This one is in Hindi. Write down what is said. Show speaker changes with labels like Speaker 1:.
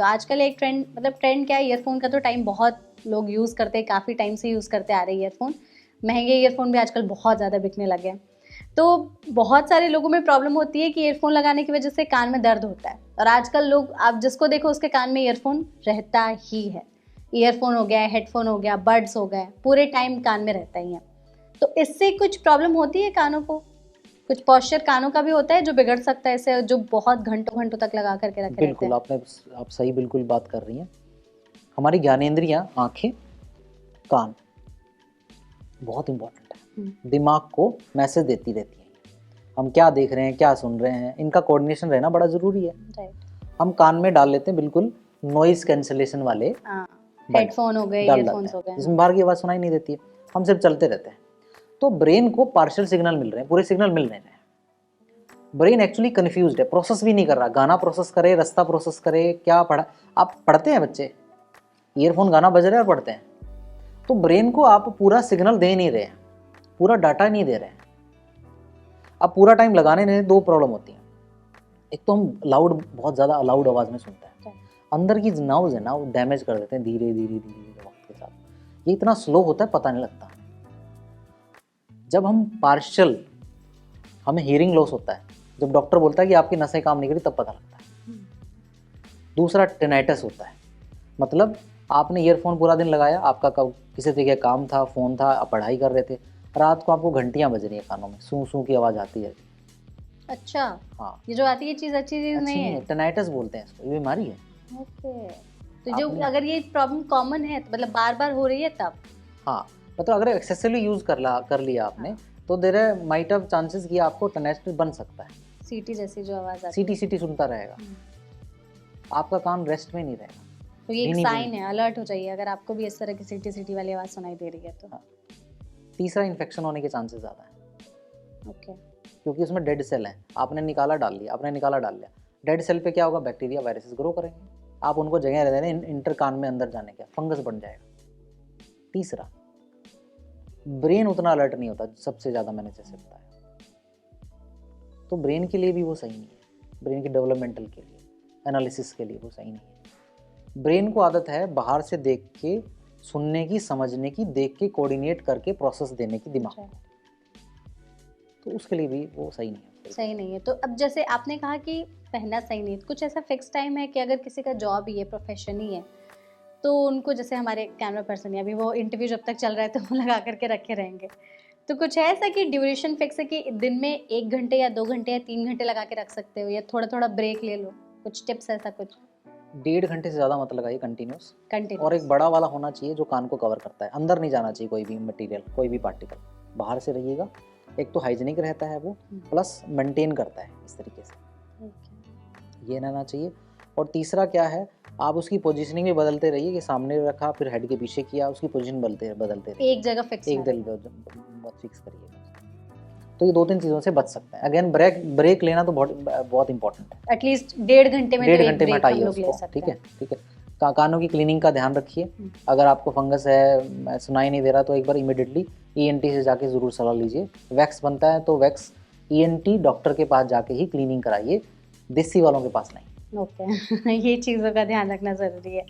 Speaker 1: तो आजकल एक ट्रेंड, मतलब ट्रेंड क्या है, ईयरफोन का तो टाइम बहुत लोग यूज़ करते हैं, काफ़ी टाइम से यूज़ करते आ रहे हैं ईयरफोन। महंगे ईयरफोन भी आजकल बहुत ज़्यादा बिकने लगे हैं। तो बहुत सारे लोगों में प्रॉब्लम होती है कि ईयरफोन लगाने की वजह से कान में दर्द होता है, और आजकल लोग, आप जिसको देखो उसके कान में ईयरफोन रहता ही है। ईयरफोन हो गया, हेडफोन हो गया, बड्स हो गए, पूरे टाइम कान में रहता ही है। तो इससे कुछ प्रॉब्लम होती है कानों को? कुछ पॉस्चर कानों का भी होता है जो बिगड़ सकता है इससे, जो बहुत घंटों घंटों तक लगा करके रखे रहते
Speaker 2: बिल्कुल,
Speaker 1: हैं?
Speaker 2: आप सही बिल्कुल बात कर रही हैं। हमारी ज्ञानेंद्रियां, आंखें, कान बहुत इंपॉर्टेंट है। दिमाग को मैसेज देती रहती है, हम क्या देख रहे हैं, क्या सुन रहे हैं, इनका कोऑर्डिनेशन रहना बड़ा ज़रूरी है।
Speaker 1: राइट।
Speaker 2: हम कान में डाल लेते हैं बिल्कुल नॉइज़ कैंसलेशन वाले
Speaker 1: हेडफोन हो गए,
Speaker 2: डाल
Speaker 1: ईयरफोन्स
Speaker 2: डालते
Speaker 1: हो
Speaker 2: हैं,
Speaker 1: गए,
Speaker 2: जिसमें बाहर की आवाज़ सुनाई नहीं देती है, हम सिर्फ चलते रहते हैं। तो ब्रेन को पार्शियल सिग्नल मिल रहे हैं, पूरे सिग्नल मिल रहे हैं। ब्रेन एक्चुअली कन्फ्यूज्ड है, प्रोसेस भी नहीं कर रहा, गाना प्रोसेस करे, रास्ता प्रोसेस करे, क्या पढ़ा। आप पढ़ते हैं बच्चे, ईयरफोन गाना बज रहा है और पढ़ते हैं, तो ब्रेन को आप पूरा सिग्नल दे नहीं रहे हैं, पूरा डाटा नहीं दे रहे हैं। अब पूरा टाइम लगाने में दो प्रॉब्लम होती हैं। एक तो हम लाउड, बहुत ज़्यादा लाउड आवाज़ में सुनते हैं, अंदर की नर्व्स है ना वो डैमेज कर देते हैं धीरे धीरे धीरे धीरे वक्त के साथ। ये इतना स्लो होता है, पता नहीं लगता। जब हम पार्शियल, हमें हियरिंग लॉस होता है, जब डॉक्टर बोलता है कि आपकी नसें काम नहीं करी, तब पता लगता है। दूसरा टिनाइटस होता है, मतलब आपने ईयरफोन पूरा दिन लगाया, आपका किसी तरीके का काम था, फ़ोन था, आप पढ़ाई कर रहे थे, रात को आपको घंटियाँ बज रही हैं कानों में, सूं सूं की आवाज़ आती है।
Speaker 1: अच्छा,
Speaker 2: हाँ,
Speaker 1: ये जो आती है चीज़ अच्छी चीज़ नहीं है।
Speaker 2: टिनाइटस बोलते हैं इसको, ये बीमारी है।
Speaker 1: ओके, तो जो
Speaker 2: आपने,
Speaker 1: अगर ये प्रॉब्लम कॉमन है, तो मतलब बार बार हो रही है तब?
Speaker 2: हाँ, मतलब अगर एक्सेसिवली यूज़ कर लिया आपने, तो देयर माइट हैव चांसेस कि आपको टिनाइटस बन सकता है।
Speaker 1: सीटी जैसी जो आवाज़ आती
Speaker 2: सीटी सीटी सुनता रहेगा, आपका कान रेस्ट में नहीं रहेगा।
Speaker 1: तो ये एक
Speaker 2: धीमी
Speaker 1: साइन है, अलर्ट हो जाइए अगर आपको भी इस तरह की सीटी सीटी वाली आवाज़ सुनाई दे रही है तो।
Speaker 2: हाँ। तीसरा, इन्फेक्शन होने के चांसेस ज़्यादा है,
Speaker 1: ओके।
Speaker 2: क्योंकि उसमें डेड सेल है, आपने निकाला डाल लिया। डेड सेल पे क्या होगा, बैक्टीरिया वायरसेस ग्रो करेंगे, आप उनको जगह रह देना इंटर कान में अंदर जाने का, फंगस बन जाएगा। तीसरा, ब्रेन उतना अलर्ट नहीं होता, सबसे ज़्यादा मैंने जैसे बताया, तो ब्रेन के लिए भी वो सही नहीं है, ब्रेन के डेवलपमेंटल के लिए, एनालिसिस के लिए वो सही नहीं है। ब्रेन को आदत है बाहर से देख के सुनने की, समझने की, देख के कोऑर्डिनेट करके प्रोसेस देने की दिमाग को, तो उसके लिए भी वो सही नहीं है।
Speaker 1: सही नहीं है। तो अब जैसे आपने कहा कि पहनना सही नहीं है, कुछ ऐसा फिक्स टाइम है कि अगर किसी का जॉब ही है, प्रोफेशन ही है, तो उनको, जैसे हमारे कैमरा पर्सन है, अभी वो इंटरव्यू जब तक चल रहा है तो वो लगा करके रखे रहेंगे, तो कुछ है ऐसा कि ड्यूरेशन फिक्स है कि दिन में 1 घंटे या 2 घंटे या 3 घंटे लगा के रख सकते हो, या थोड़ा थोड़ा ब्रेक ले लो? कुछ टिप्स ऐसा कुछ?
Speaker 2: 1.5 घंटे से ज़्यादा मत लगाइए कंटिन्यूस।
Speaker 1: कंटिन्यू।
Speaker 2: और एक बड़ा वाला होना चाहिए जो कान को कवर करता है, अंदर नहीं जाना चाहिए कोई भी मटेरियल, कोई भी पार्टिकल, बाहर से रहिएगा। एक तो हाइजीनिक रहता है वो, प्लस मेंटेन करता है इस तरीके से, ये रहना चाहिए। और तीसरा क्या है, आप उसकी पोजीशनिंग भी बदलते रहिए, कि सामने रखा फिर हेड के पीछे किया, उसकी पोजीशन बदलते रहिए,
Speaker 1: एक जगह फिक्स
Speaker 2: एक दल फिक्स करिएगा। तो ये 2-3 चीज़ों से बच सकते हैं। अगेन ब्रेक लेना तो बहुत इंपॉर्टेंट है।
Speaker 1: एटलीस्ट 1.5 घंटे में तो
Speaker 2: 1.5
Speaker 1: एक
Speaker 2: घंटे में
Speaker 1: ब्रेक हम
Speaker 2: हटाइए
Speaker 1: लोग ले
Speaker 2: उसको,
Speaker 1: सकते
Speaker 2: ठीक
Speaker 1: हैं।
Speaker 2: है, ठीक है। कानों की क्लीनिंग का ध्यान रखिए। अगर आपको फंगस है, सुनाई नहीं दे रहा, तो एक बार इमीडिएटली ईएनटी से जाके ज़रूर सलाह लीजिए। वैक्स बनता है तो वैक्स ईएनटी डॉक्टर के पास जाके ही क्लीनिंग कराइए, देसी वालों के पास नहीं।
Speaker 1: ओके ये चीज़ों का ध्यान रखना ज़रूरी है।